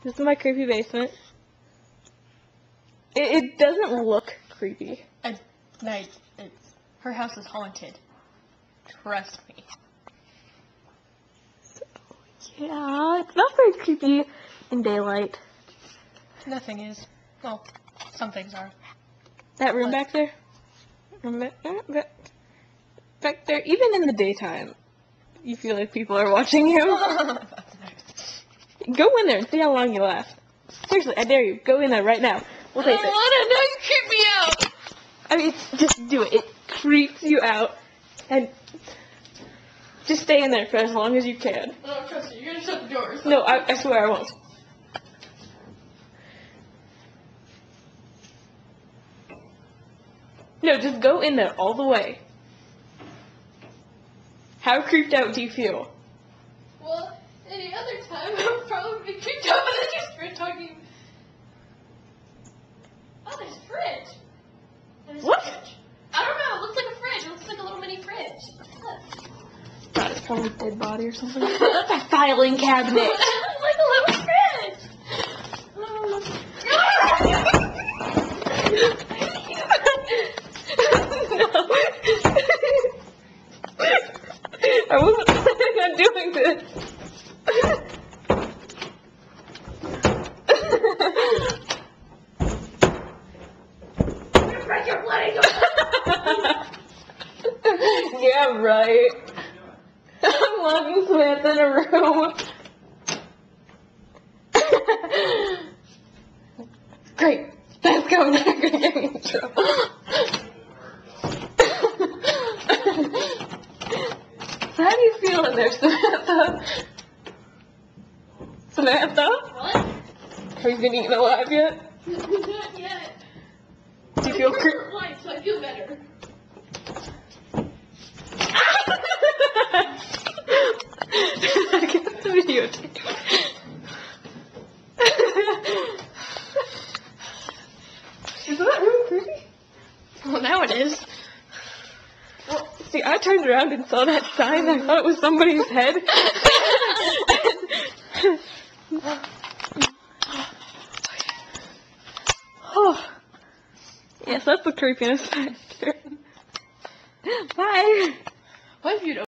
This is my creepy basement. It doesn't look creepy. Her house is haunted. Trust me. So, yeah, it's not very creepy in daylight. Nothing is. Well, some things are. That room back there? Back there, even in the daytime, you feel like people are watching you. Go in there and see how long you last. Seriously, I dare you. Go in there right now. We'll taste it. I don't know. You creep me out. I mean, just do it. It creeps you out. And just stay in there for as long as you can. I don't trust you. You're gonna shut the doors. No, I swear I won't. No, just go in there all the way. How creeped out do you feel? Well, any other time I would probably be creeped out, but then you start talking. Oh, there's a fridge. There's What? A fridge. I don't know. It looks like a fridge. It looks like a little mini fridge. Look. God, it's probably a dead body or something. That's a filing cabinet. It looks like a little fridge. No. I wasn't planning on doing this. Break your bloody door. Yeah, right. I'm locking Samantha in a room. Great. Let's go. Now you're gonna get me in trouble. So how do you feel in there, Samantha? Samantha? What? Have you been eaten alive yet? Not yet. Do you feel creepy? Light, so I feel better. I get the videotape. Isn't that really creepy? Well, now it is. Well, see, I turned around and saw that sign. I thought it was somebody's head. Oh. Yes, that's the creepiness factor. Bye. What if you'd